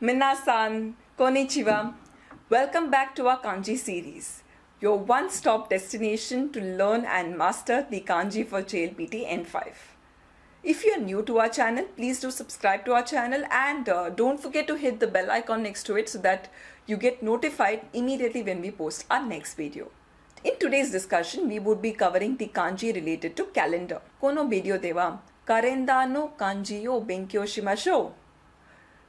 Minasan, konnichiwa. Welcome back to our kanji series, your one-stop destination to learn and master the kanji for JLPT N5. If you are new to our channel, please do subscribe to our channel and don't forget to hit the bell icon next to it so that you get notified immediately when we post our next video. In today's discussion, we would be covering the kanji related to calendar. Kono video dewa karenda no kanji yo benkyou shimashou.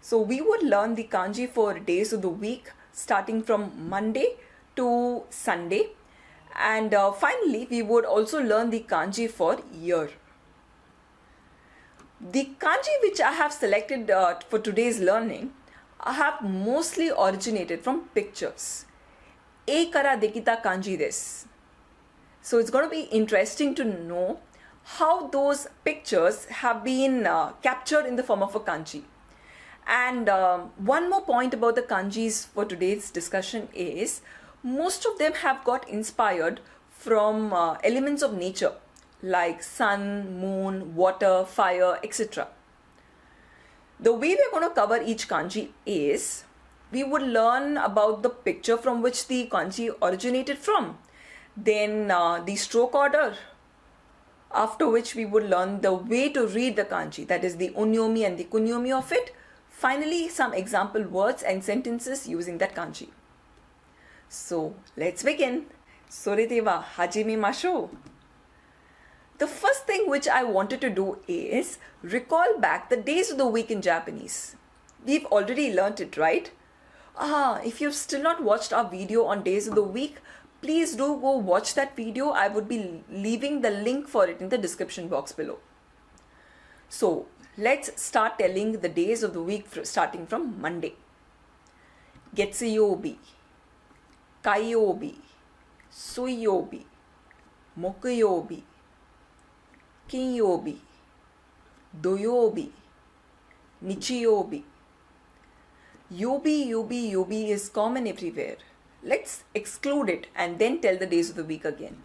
So we would learn the kanji for days of the week starting from Monday to Sunday, and finally we would also learn the kanji for year. The kanji which I have selected for today's learning have mostly originated from pictures. Ekara dekita kanji desu. So it's going to be interesting to know how those pictures have been captured in the form of a kanji. And one more point about the kanjis for today's discussion is most of them have got inspired from elements of nature like sun, moon, water, fire, etc. The way we're going to cover each kanji is we would learn about the picture from which the kanji originated from, then the stroke order, after which we would learn the way to read the kanji, that is the onyomi and the kunyomi of it. Finally, some example words and sentences using that kanji. So, let's begin. Soredewa hajimemashou. The first thing which I wanted to do is recall back the days of the week in Japanese. We've already learnt it, right? If you've still not watched our video on days of the week, please do go watch that video. I would be leaving the link for it in the description box below. So, let's start telling the days of the week starting from Monday. Getsuyobi, Kaiyobi, Suiyobi, Mokuyobi, Kinyobi, Doyobi, Nichiyobi. Yobi is common everywhere. Let's exclude it and then tell the days of the week again.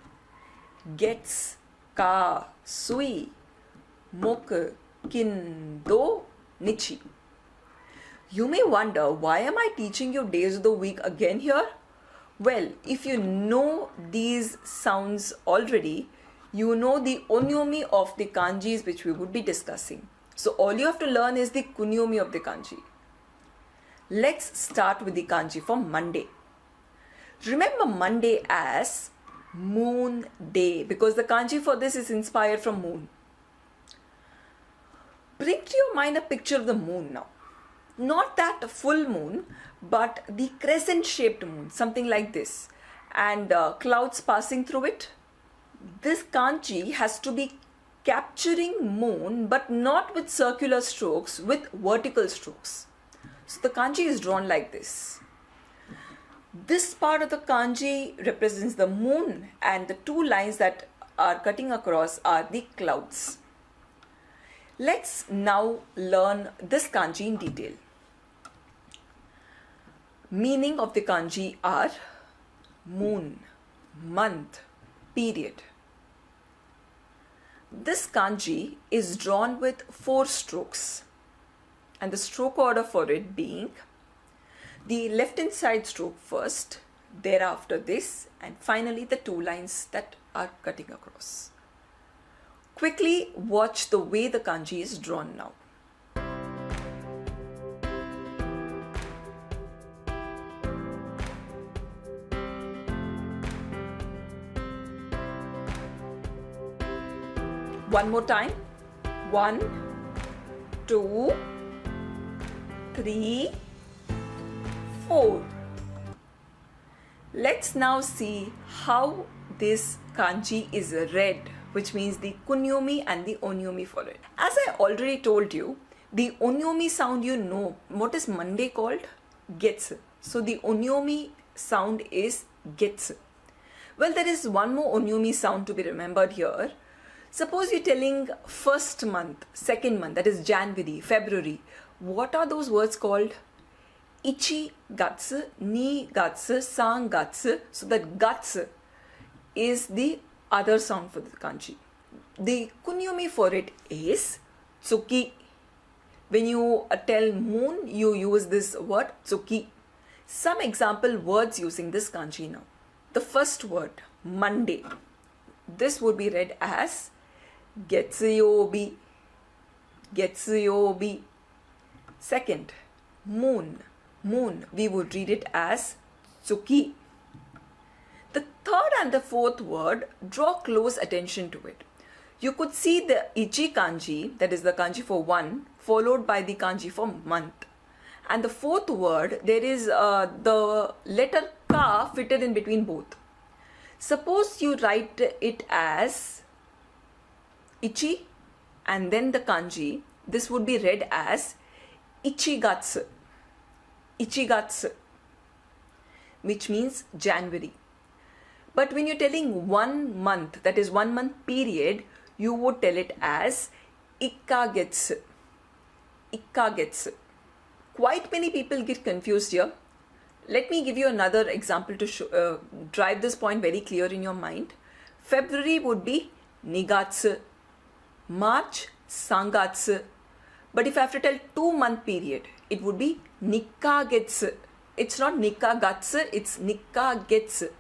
Gets, Ka, Sui, Moku, Kin, Do, Nichi. You may wonder, why am I teaching you days of the week again here? Well, if you know these sounds already, you know the onyomi of the kanjis which we would be discussing. So all you have to learn is the kunyomi of the kanji. Let's start with the kanji for Monday. Remember Monday as moon day because the kanji for this is inspired from moon. Bring to your mind a picture of the moon now. Not that full moon, but the crescent shaped moon, something like this, and clouds passing through it. This kanji has to be capturing moon but not with circular strokes, with vertical strokes. So the kanji is drawn like this. This part of the kanji represents the moon and the two lines that are cutting across are the clouds. Let's now learn this kanji in detail. Meaning of the kanji are moon, month, period. This kanji is drawn with 4 strokes and the stroke order for it being the left hand side stroke first, thereafter this, and finally the 2 lines that are cutting across. Quickly watch the way the kanji is drawn now. One more time. 1, 2, 3, 4. Let's now see how this kanji is read, which means the kunyomi and the onyomi for it. As I already told you, the onyomi sound, you know, what is Monday called? Getsu. So the onyomi sound is getsu. Well, there is one more onyomi sound to be remembered here. Suppose you're telling first month, second month, that is January, February. What are those words called? Ichi gatsu, ni gatsu, san gatsu. So that gatsu is the other sound for the kanji. The kunyomi for it is tsuki. When you tell moon, you use this word tsuki. Some example words using this kanji now. The first word, Monday. This would be read as getsuyobi. Getsuyobi. Second, moon. Moon, we would read it as tsuki. The third and the fourth word, draw close attention to it. You could see the ichi kanji, that is the kanji for one, followed by the kanji for month. And the fourth word, there is the letter ka fitted in between both. Suppose you write it as ichi and then the kanji, this would be read as ichigatsu. Ichigatsu, which means January. But when you're telling 1 month, that is 1 month period, you would tell it as ikkagetsu. Ikkagetsu. Quite many people get confused here. Let me give you another example to drive this point very clear in your mind. February would be nigatsu. March, sangatsu. But if I have to tell 2 month period, it would be nikkagetsu. It's not nikkagatsu, it's nikkagetsu.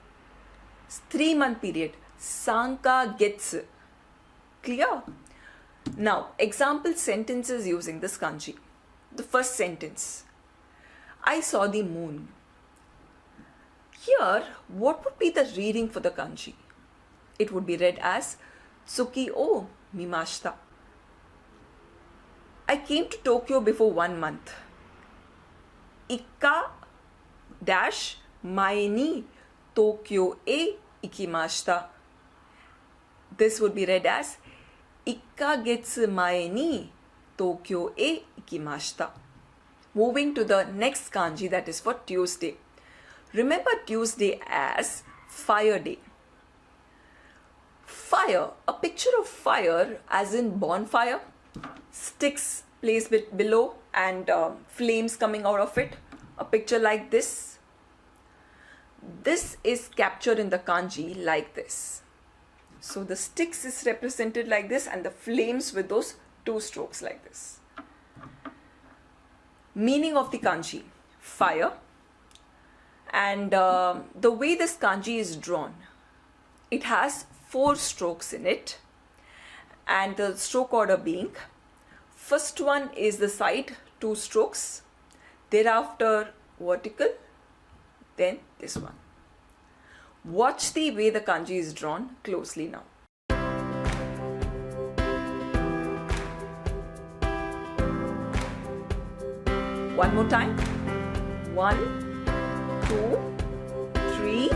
3 month period, sankagetsu. Clear? Now, example sentences using this kanji. The first sentence, I saw the moon. Here, what would be the reading for the kanji? It would be read as tsuki o mimashita. I came to Tokyo before 1 month. Ikka dash mae ni Tokyo e ikimashita. This would be read as ikkagetsu mae ni Tokyo e ikimashita. Moving to the next kanji, that is for Tuesday. Remember Tuesday as fire day. Fire, a picture of fire as in bonfire, sticks placed below and flames coming out of it. A picture like this. This is captured in the kanji like this. So the sticks is represented like this and the flames with those 2 strokes like this. Meaning of the kanji, fire. And the way this kanji is drawn, it has 4 strokes in it. And the stroke order being, first one is the side, 2 strokes. Thereafter vertical, then this one. Watch the way the kanji is drawn closely now. One more time. 1, 2, 3,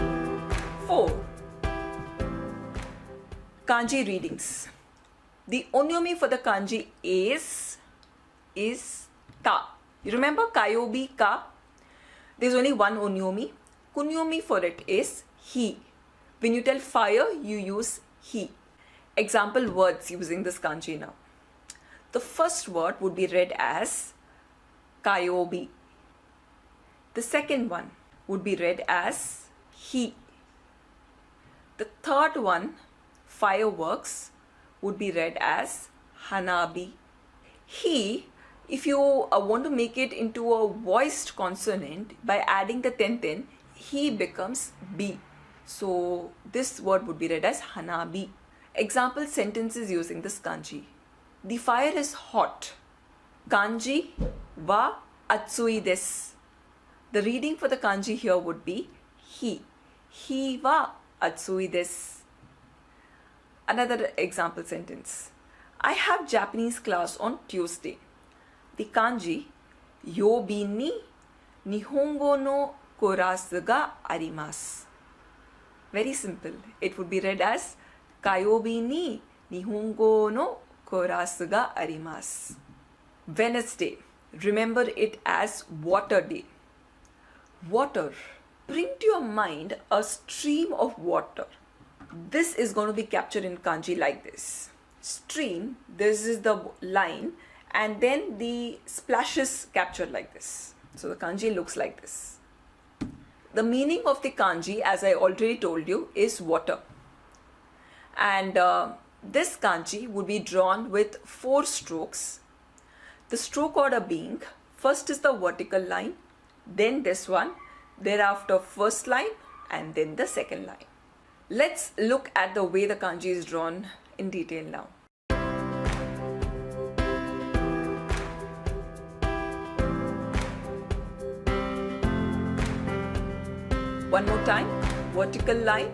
4. Kanji readings. The onyomi for the kanji is ka. You remember kayobi, ka? There's only one onyomi. Kunyomi for it is he. When you tell fire, you use he. Example words using this kanji now. The first word would be read as kayobi. The second one would be read as he. The third one, fireworks, would be read as hanabi. He, if you want to make it into a voiced consonant by adding the tenten, he becomes B. So this word would be read as hanabi. Example sentences using this kanji. The fire is hot. Kanji wa atsui desu. The reading for the kanji here would be he. He wa atsui desu. Another example sentence. I have Japanese class on Tuesday. The kanji yobi ni nihongo no korasu ga arimasu. Very simple. It would be read as kayobi ni nihongo no korasu ga arimasu. Wednesday. Remember it as water day. Water. Bring to your mind a stream of water. This is going to be captured in kanji like this. Stream, this is the line, and then the splashes captured like this. So the kanji looks like this. The meaning of the kanji, as I already told you, is water. And this kanji would be drawn with 4 strokes. The stroke order being, first is the vertical line, then this one, thereafter first line, and then the second line. Let's look at the way the kanji is drawn in detail now. One more time, vertical line,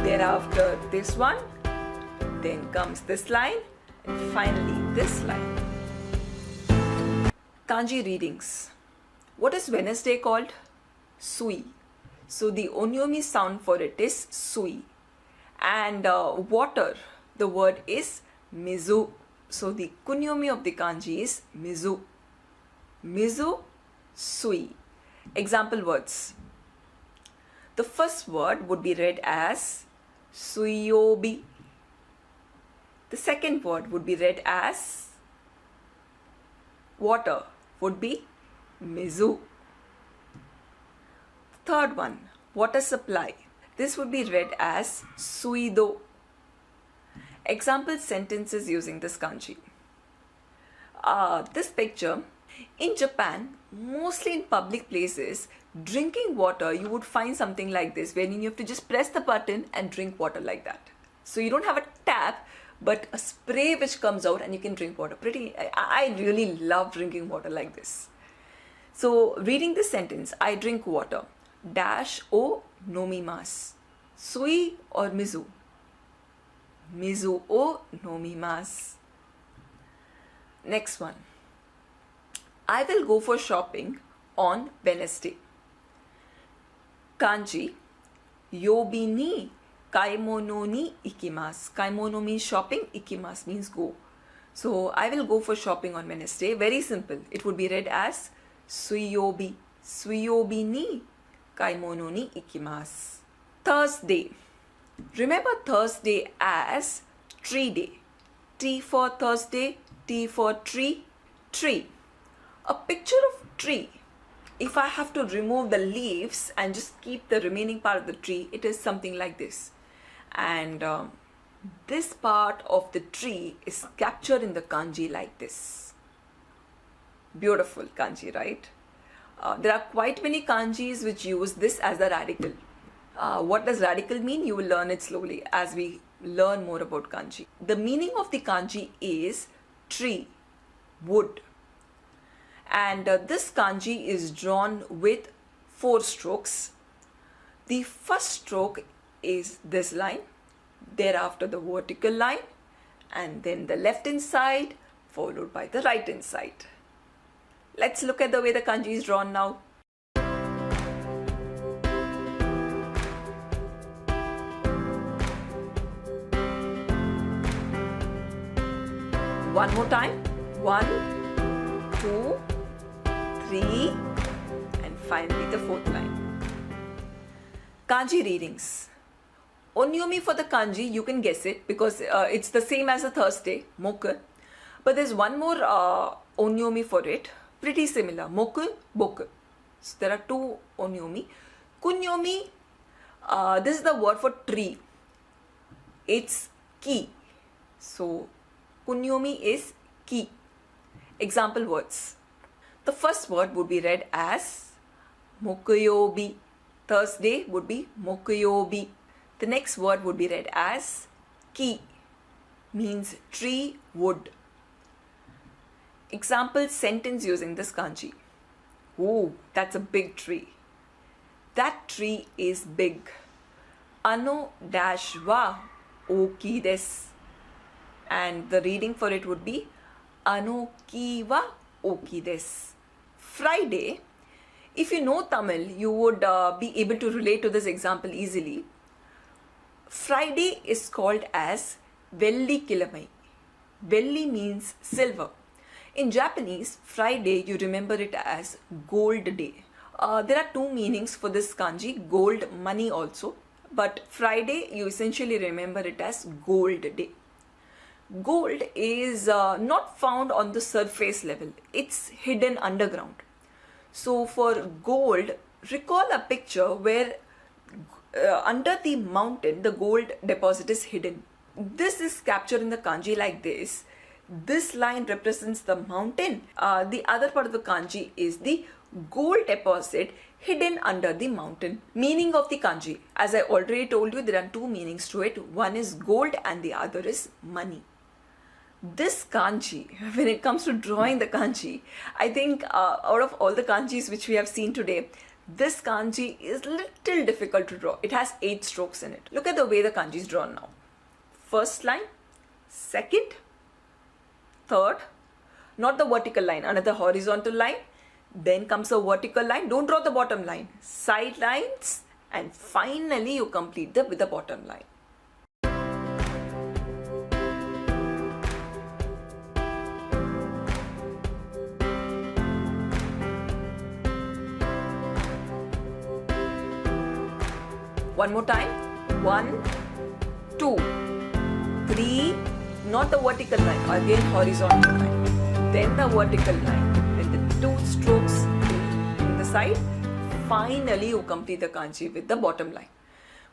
thereafter this one, then comes this line, and finally this line. Kanji readings. What is Wednesday called? Sui. So the onyomi sound for it is sui. And water, the word is mizu. So the kunyomi of the kanji is mizu. Mizu, sui. Example words. The first word would be read as suyobi. The second word would be read as water, would be mizu. Third one, water supply. This would be read as suido. Example sentences using this kanji. This picture, in Japan, mostly in public places, drinking water, you would find something like this, wherein you have to just press the button and drink water like that. So you don't have a tap, but a spray which comes out and you can drink water. I really love drinking water like this. So reading this sentence, I drink water. Dash o nomimasu. Sui or mizu? Mizu o nomimasu. Next one. I will go for shopping on Wednesday. Kanji, yobi ni kaimono ni ikimasu. Kaimono means shopping, ikimasu means go. So I will go for shopping on Wednesday. Very simple. It would be read as suiyobi. Suiyobi ni kaimono ni ikimasu. Thursday. Remember Thursday as tree day. T for Thursday, T for tree, tree. A picture of tree. If I have to remove the leaves and just keep the remaining part of the tree, it is something like this. And this part of the tree is captured in the kanji like this. Beautiful kanji, right? There are quite many kanjis which use this as the radical. What does radical mean? You will learn it slowly as we learn more about kanji. The meaning of the kanji is tree, wood. And this kanji is drawn with 4 strokes. The first stroke is this line, thereafter the vertical line, and then the left hand side followed by the right hand side. Let's look at the way the kanji is drawn now. One more time. 1, 2, 3, and finally the 4th line. Kanji readings. Onyomi for the kanji, you can guess it because it's the same as a Thursday, moku. But there's one more onyomi for it, pretty similar, moku, boku. So there are 2 onyomi. Kunyomi, this is the word for tree. It's ki. So kunyomi is ki. Example words. The first word would be read as mokuyobi. Thursday would be mokuyobi. The next word would be read as ki, means tree, wood. Example sentence using this kanji. Oh, that's a big tree. That tree is big. Ano dash wa oki desu. And the reading for it would be ano ki wa oki desu. Friday. If you know Tamil, you would be able to relate to this example easily. Friday is called as Velli Kilamai. Velli means silver. In Japanese, Friday, you remember it as Gold Day. There are 2 meanings for this kanji, gold, money also. But Friday, you essentially remember it as Gold Day. Gold is not found on the surface level. It's hidden underground. So for gold, recall a picture where under the mountain, the gold deposit is hidden. This is captured in the kanji like this. This line represents the mountain. The other part of the kanji is the gold deposit hidden under the mountain. Meaning of the kanji. As I already told you, there are two meanings to it. One is gold and the other is money. This kanji, when it comes to drawing the kanji, I think out of all the kanjis which we have seen today, this kanji is little difficult to draw. It has 8 strokes in it. Look at the way the kanji is drawn now. First line, second, third, not the vertical line, another horizontal line, then comes a vertical line, don't draw the bottom line, side lines, and finally you complete with the bottom line. One more time, 1, 2, 3, not the vertical line, again horizontal line, then the vertical line, then the 2 strokes in the side, finally you complete the kanji with the bottom line.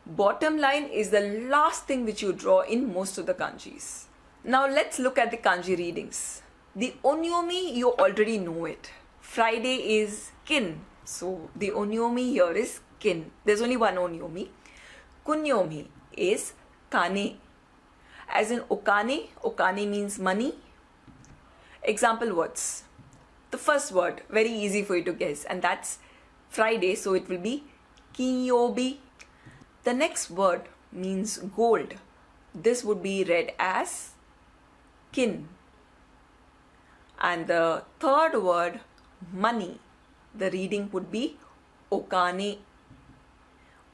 Bottom line is the last thing which you draw in most of the kanjis. Now let's look at the kanji readings. The onyomi, you already know it. Friday is kin, so the onyomi here is kin. There's only one onyomi. Kunyomi is kane. As in okane, okane means money. Example words. The first word, very easy for you to guess, and that's Friday, so it will be kinyobi. The next word means gold. This would be read as kin. And the third word, money, the reading would be okane.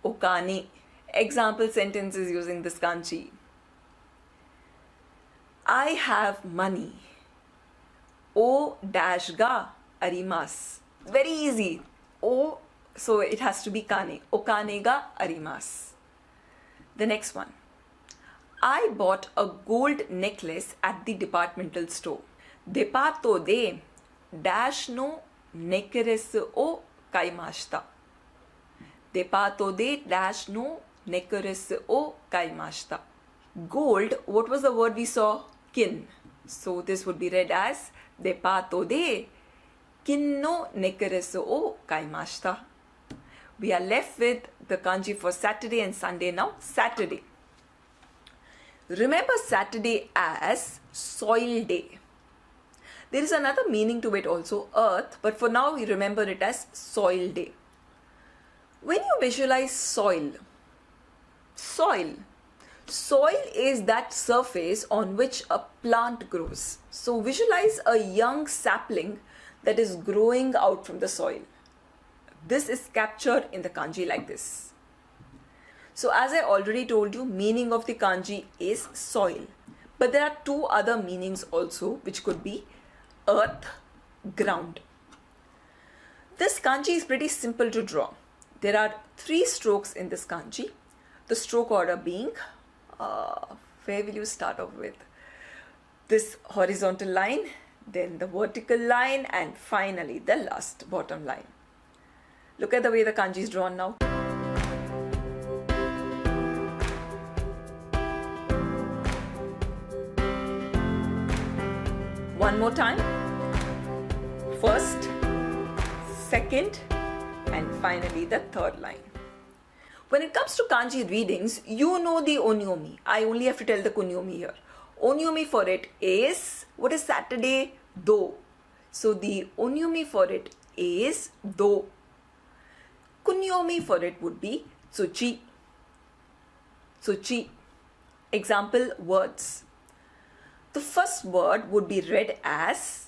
Okane. Example sentences using this kanji. I have money. O dash ga arimasu. Very easy. O, so it has to be kane. Okane ga arimasu. The next one. I bought a gold necklace at the departmental store. Depato de dash no necklace o kaimashita. Depato de dash no necklace o kaimashita. Gold, what was the word we saw? Kin. So this would be read as Depato de kin no necklace o kaimashita. We are left with the kanji for Saturday and Sunday now. Saturday. Remember Saturday as soil day. There is another meaning to it also, earth, but for now we remember it as soil day. When you visualize soil is that surface on which a plant grows. So visualize a young sapling that is growing out from the soil. This is captured in the kanji like this. So as I already told you, meaning of the kanji is soil. But there are 2 other meanings also, which could be earth, ground. This kanji is pretty simple to draw. There are 3 strokes in this kanji. The stroke order being, where will you start off with? This horizontal line, then the vertical line, and finally the last bottom line. Look at the way the kanji is drawn now. One more time. First, second, and finally the third line. When it comes to kanji readings, you know the onyomi. I only have to tell the kunyomi here. Onyomi for it is, what is Saturday? Do. So the onyomi for it is do. Kunyomi for it would be tsuchi. Tsuchi. Example words. The first word would be read as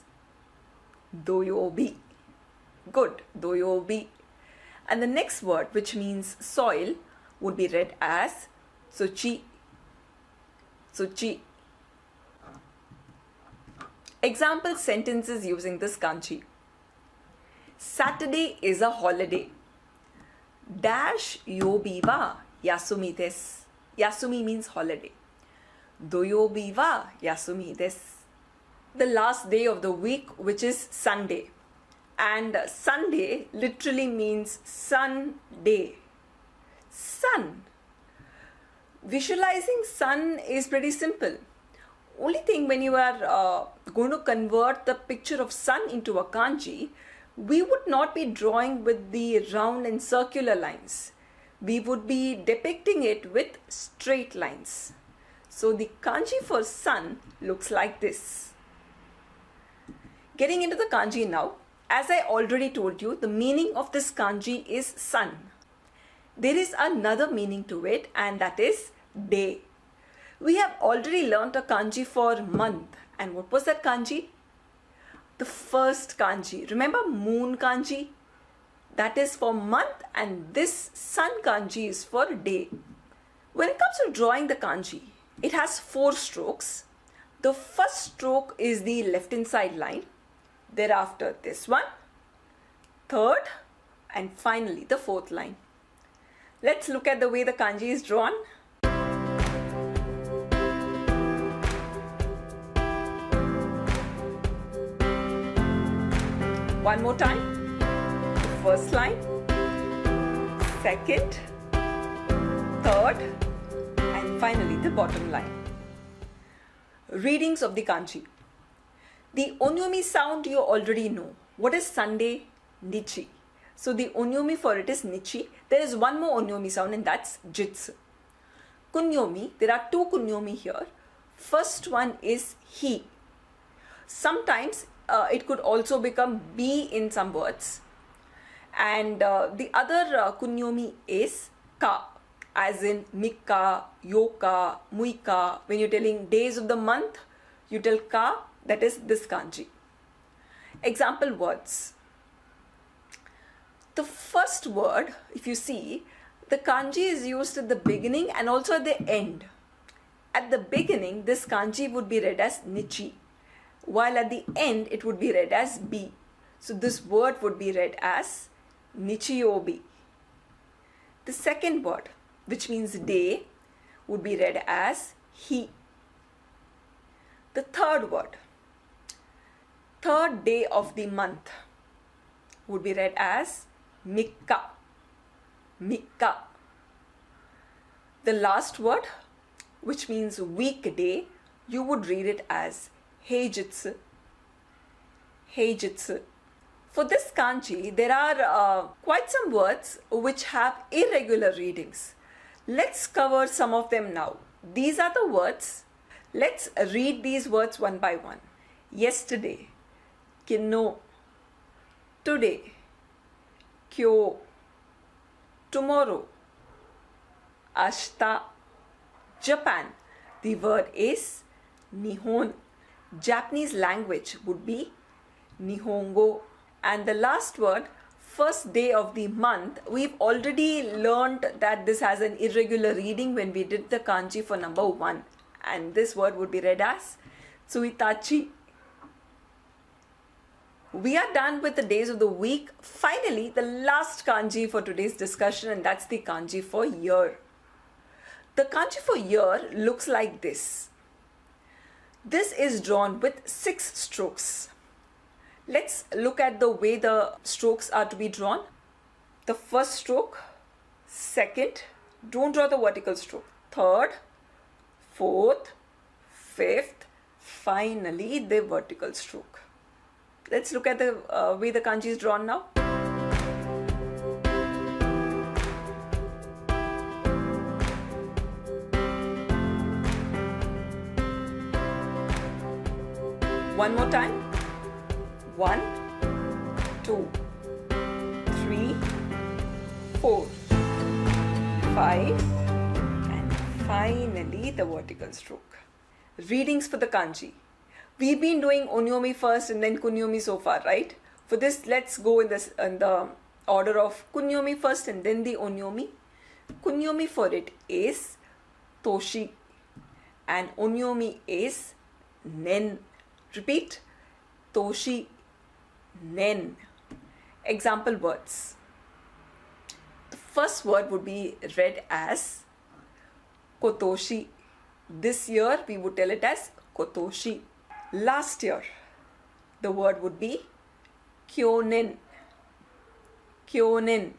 doyobi. Good, doyobi. And the next word, which means soil, would be read as tsuchi. Tsuchi. Example sentences using this kanji. Saturday is a holiday. Dash yobi wa yasumi desu. Yasumi means holiday. Doyobi wa yasumi desu. The last day of the week, which is Sunday. And Sunday literally means sun day. Sun. Visualizing sun is pretty simple. only thing, when you are going to convert the picture of sun into a kanji, we would not be drawing with the round and circular lines. We would be depicting it with straight lines. So the kanji for sun looks like this. Getting into the kanji now, as I already told you, the meaning of this kanji is sun. There is another meaning to it, and that is day. We have already learnt a kanji for month. And what was that kanji? The first kanji. Remember moon kanji? That is for month, and this sun kanji is for day. When it comes to drawing the kanji, it has 4 strokes. The first stroke is the left hand side line. Thereafter this one, third, and finally the 4th line. Let's look at the way the kanji is drawn. One more time. The first line, second, third, and finally the bottom line. Readings of the kanji. The onyomi sound you already know. What is Sunday? Nichi. So the onyomi for it is nichi. There is one more onyomi sound, and that's jitsu. Kunyomi, there are 2 kunyomi here. First one is he. Sometimes it could also become be in some words. And the other kunyomi is ka, as in mika, yoka, muika. When you're telling days of the month, you tell ka, that is this kanji. Example words. The first word, if you see, the kanji is used at the beginning and also at the end. At the beginning, this kanji would be read as nichi, while at the end it would be read as bi. So this word would be read as nichiyobi. The second word, which means day, would be read as hi. The third word, third day of the month, would be read as mikka. Mikka. The last word, which means weekday, you would read it as heijutsu. Heijutsu. For this kanji, there are quite some words which have irregular readings. Let's cover some of them now. These are the words. Let's read these words one by one. Yesterday, kino. Today, kyo. Tomorrow, ashita. Japan, the word is nihon. Japanese language would be nihongo. And the last word, first day of the month, we've already learned that this has an irregular reading when we did the kanji for number 1. And this word would be read as tsuitachi. We are done with the days of the week. Finally, the last kanji for today's discussion, and that's the kanji for year. The kanji for year looks like this. This is drawn with 6 strokes. Let's look at the way the strokes are to be drawn. The first stroke, second, don't draw the vertical stroke, third, fourth, fifth, finally the vertical stroke. Let's look at the way the kanji is drawn now. One more time. 1, 2, 3, 4, 5, and finally the vertical stroke. Readings for the kanji. We've been doing onyomi first and then kunyomi so far, right? For this, let's go in the order of kunyomi first and then the onyomi. Kunyomi for it is toshi and onyomi is nen. Repeat, toshi, nen. Example words. The first word would be read as kotoshi. This year we would tell it as kotoshi. Last year, the word would be kyonen. Kyonen.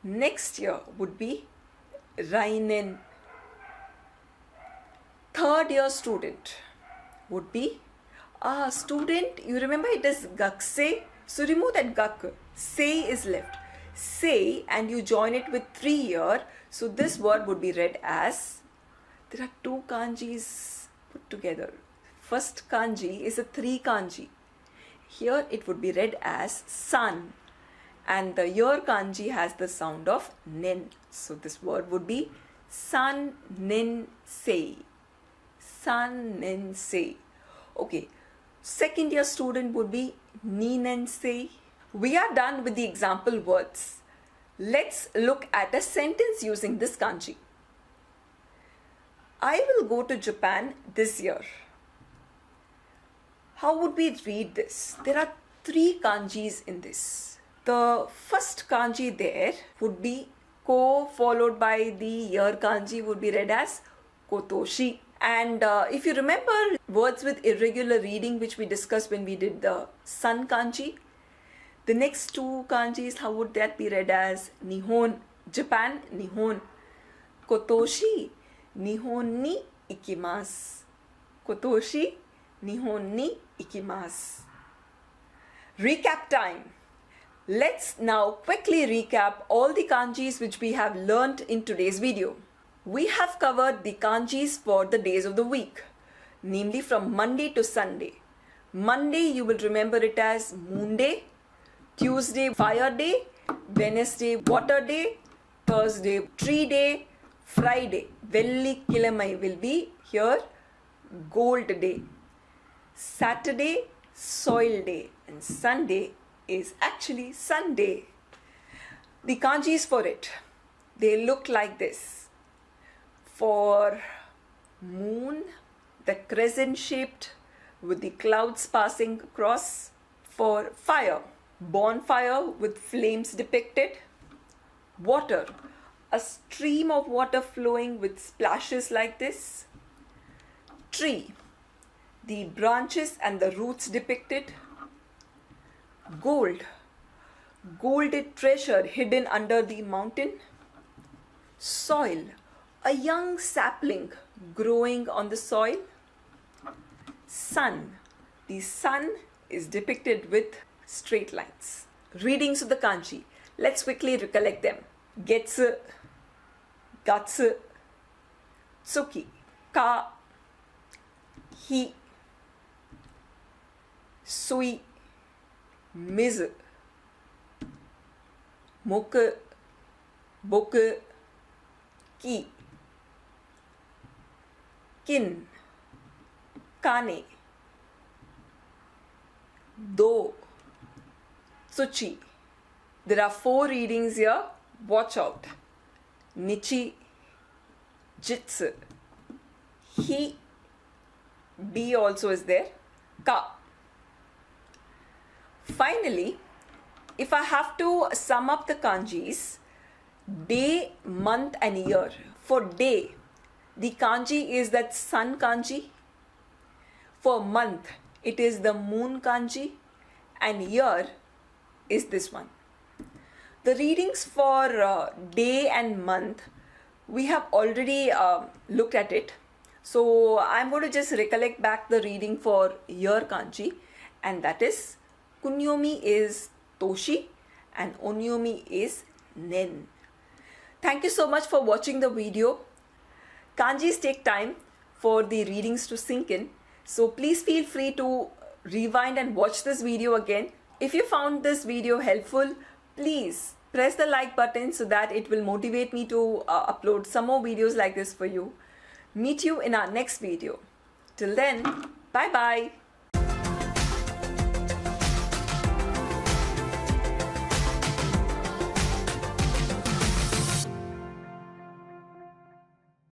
Next year would be rainen. third year student would be student. You remember it is gakse. So remove that gak. Say is left. Say and you join it with 3 year. So this word would be read as, there are 2 kanjis put together. First kanji is a 3 kanji. Here it would be read as sun. And the year kanji has the sound of nin. So this word would be sun nin sei. Sun nin sei. Okay. Second year student would be ni nin sei. We are done with the example words. Let's look at a sentence using this kanji. I will go to Japan this year. How would we read this? There are 3 kanjis in this. The first kanji there would be ko, followed by the year kanji would be read as kotoshi. And if you remember words with irregular reading which we discussed when we did the sun kanji, the next 2 kanjis, how would that be read as? Nihon, Japan, Nihon. Kotoshi, Nihon ni ikimasu. Kotoshi, Nihon ni ikimasu. Recap time. Let's now quickly recap all the kanjis which we have learnt in today's video. We have covered the kanjis for the days of the week, namely from Monday to Sunday. Monday you will remember it as moon day, Tuesday fire day, Wednesday water day, Thursday tree day, Friday Velli Kilamai will be here gold day, Saturday soil day, and Sunday is actually Sunday. The kanjis for it, they look like this. For moon, the crescent shaped with the clouds passing across. For fire, bonfire with flames depicted. Water, a stream of water flowing with splashes like this. Tree, the branches and the roots depicted. Gold, golded treasure hidden under the mountain. Soil, a young sapling growing on the soil. Sun, the sun is depicted with straight lines. Readings of the kanji. Let's quickly recollect them. Getsu, gatsu, tsuki, ka, hi, sui, mizu, moku, boku, ki, kin, kane, do, tsuchi. There are 4 readings here. Watch out. Nichi, jitsu, hi, B also is there, ka. Finally, if I have to sum up the kanjis, day, month and year. For day, the kanji is that sun kanji. For month, it is the moon kanji. And year is this one. The readings for day and month, we have already looked at it. So I'm going to just recollect back the reading for year kanji, and that is kunyomi is toshi and onyomi is nen. Thank you so much for watching the video. Kanjis take time for the readings to sink in, so please feel free to rewind and watch this video again. If you found this video helpful, please press the like button so that it will motivate me to upload some more videos like this for you. Meet you in our next video. Till then, bye bye.